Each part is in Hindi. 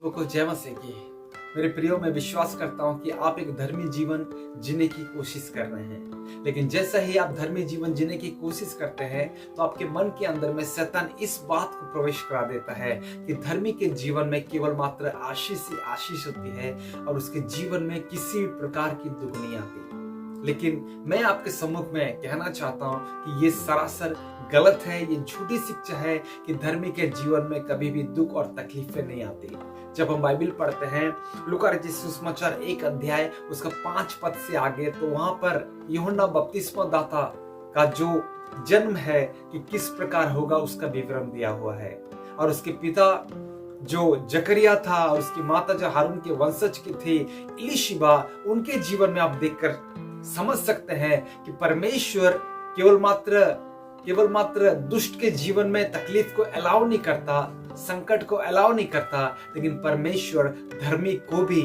को जय मसीह की। मेरे प्रियो, मैं विश्वास करता हूं कि आप एक धर्मी जीवन जीने की कोशिश कर रहे हैं, लेकिन जैसा ही आप धर्मी जीवन जीने की कोशिश करते हैं तो आपके मन के अंदर में शैतान इस बात को प्रवेश करा देता है कि धर्मी के जीवन में केवल मात्र आशीष ही आशीष होती है और उसके जीवन में किसी भी प्रकार की दुख नहीं आती। लेकिन मैं आपके सम्मुख में कहना चाहता हूं कि ये सरासर गलत है, ये झूठी शिक्षा है कि धर्मी के जीवन में कभी भी दुख और तकलीफें नहीं आती। जब हम बाइबल पढ़ते हैं लूका रचित सुसमाचार 1 अध्याय उसका 5 पद से आगे, तो वहां पर यूहन्ना बपतिस्मा दाता का जो जन्म है कि किस प्रकार होगा उसका विवरण दिया हुआ है। और उसके पिता जो जकरिया था और उसकी माता जो हारून के वंशज की थी इलीशिबा, उनके जीवन में आप देखकर समझ सकते हैं कि परमेश्वर केवल मात्र दुष्ट के जीवन में तकलीफ को अलाउ नहीं करता, संकट को अलाउ नहीं करता, लेकिन परमेश्वर धर्मी को भी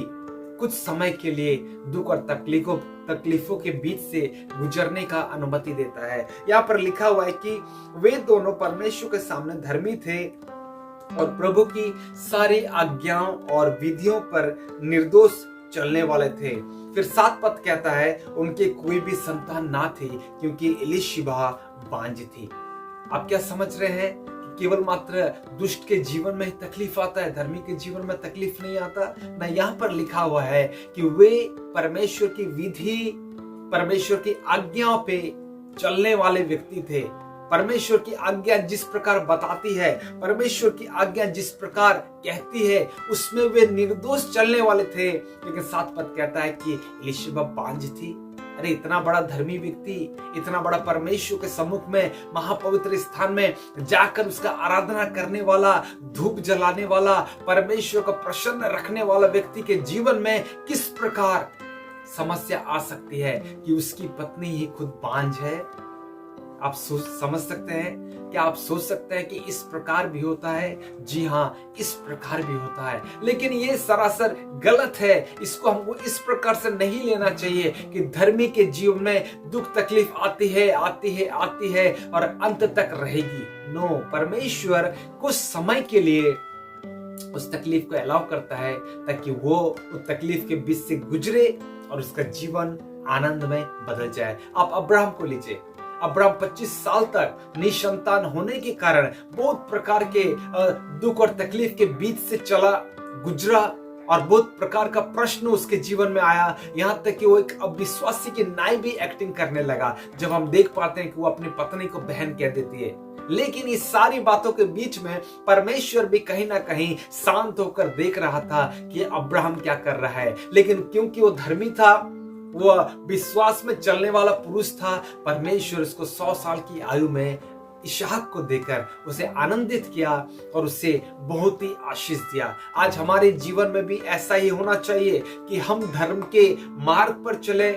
कुछ समय के लिए दुख और तकलीफों के बीच से गुजरने का अनुमति देता है। यहाँ पर लिखा हुआ है कि वे दोनों परमेश्वर के सामने धर्मी थे और प्रभु की सारी आज्ञाओं और विधियों पर निर्दोष चलने वाले थे। फिर 7 पद कहता है उनके कोई भी संतान ना थी क्योंकि इलीशिबा बांझ थी। आप क्या समझ रहे हैं कि केवल मात्र दुष्ट के जीवन में ही तकलीफ आता है, धर्मी के जीवन में तकलीफ नहीं आता? ना, यहाँ पर लिखा हुआ है कि वे परमेश्वर की विधि, परमेश्वर की आज्ञाओं पे चलने वाले व्यक्ति थे। परमेश्वर की आज्ञा जिस प्रकार बताती है, परमेश्वर की आज्ञा जिस प्रकार कहती है, उसमें वे निर्दोष चलने वाले थे। लेकिन 7 पद कहता है कि इलीशिबा बांझ थी। अरे, इतना बड़ा धर्मी व्यक्ति, इतना बड़ा परमेश्वर के सम्मुख में महापवित्र स्थान में जाकर उसका आराधना करने वाला, धूप जलाने वाला, परमेश्वर को प्रसन्न रखने वाला व्यक्ति के जीवन में किस प्रकार समस्या आ सकती है कि उसकी पत्नी ही खुद बांझ है। आप समझ सकते हैं? क्या आप सोच सकते हैं कि इस प्रकार भी होता है? जी हाँ, इस प्रकार भी होता है, लेकिन ये सरासर गलत है। इसको हमको इस प्रकार से नहीं लेना चाहिए कि धर्मी के जीवन में दुख तकलीफ आती है और अंत तक रहेगी। नो, परमेश्वर कुछ समय के लिए उस तकलीफ को अलाउ करता है ताकि वो उस तकलीफ के बीच से गुजरे और उसका जीवन आनंद में बदल जाए। आप अब्राहम को लीजिए। अब्राहम 25 साल तक निसंतान होने के कारण बहुत प्रकार के दुख और तकलीफ के बीच से गुजरा और बहुत प्रकार का प्रश्न उसके जीवन में आया, यहाँ तक कि वो एक अविश्वासी की नाई भी एक्टिंग करने लगा जब हम देख पाते हैं कि वो अपनी पत्नी को बहन कह देती है। लेकिन इस सारी बातों के बीच में परमेश्वर भी कहीं ना कहीं शांत होकर देख रहा था कि अब्राहम क्या कर रहा है। लेकिन क्योंकि वो धर्मी था, वो विश्वास में चलने वाला पुरुष था, परमेश्वर उसको 100 साल की आयु में इसहाक को देकर उसे आनंदित किया और उसे बहुत ही आशीष दिया। आज हमारे जीवन में भी ऐसा ही होना चाहिए कि हम धर्म के मार्ग पर चले,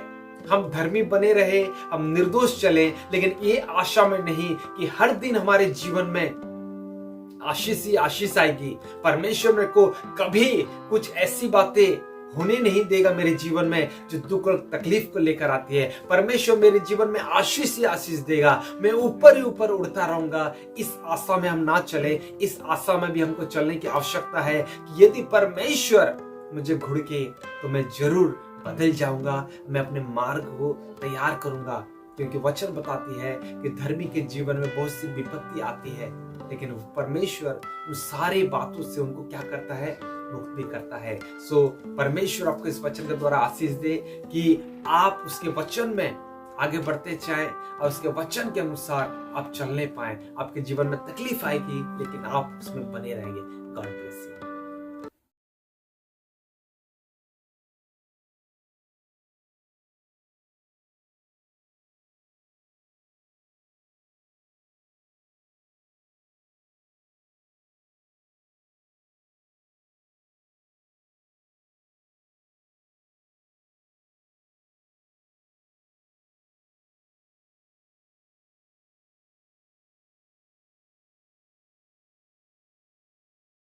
हम धर्मी बने रहे, हम निर्दोष चले, लेकिन ये आशा में नहीं कि हर दिन हमारे जीवन में आशीष ही आशीष आएगी। परमेश्वर मेरे को कभी कुछ ऐसी बातें होने नहीं देगा मेरे जीवन में जो दुख और तकलीफ को लेकर आती है। परमेश्वर मेरे जीवन में आशीष ही आशीष देगा, मैं ऊपर ही ऊपर उड़ता रहूंगा। इस आशा में हम ना चले, इस आशा में भी हमको चलने की आवश्यकता है कि यदि परमेश्वर मुझे घुड़के तो मैं जरूर बदल जाऊंगा, मैं अपने मार्ग को तैयार करूंगा। क्योंकि वचन बताती है कि धर्मी के जीवन में बहुत सी विपत्ति आती है, लेकिन परमेश्वर उन सारी बातों से उनको क्या करता है? मुक्ति करता है। सो परमेश्वर आपको इस वचन के द्वारा आशीष दे कि आप उसके वचन में आगे बढ़ते चाहें और उसके वचन के अनुसार आप चलने पाए। आपके जीवन में तकलीफ आएगी लेकिन आप उसमें बने रहेंगे। God bless you.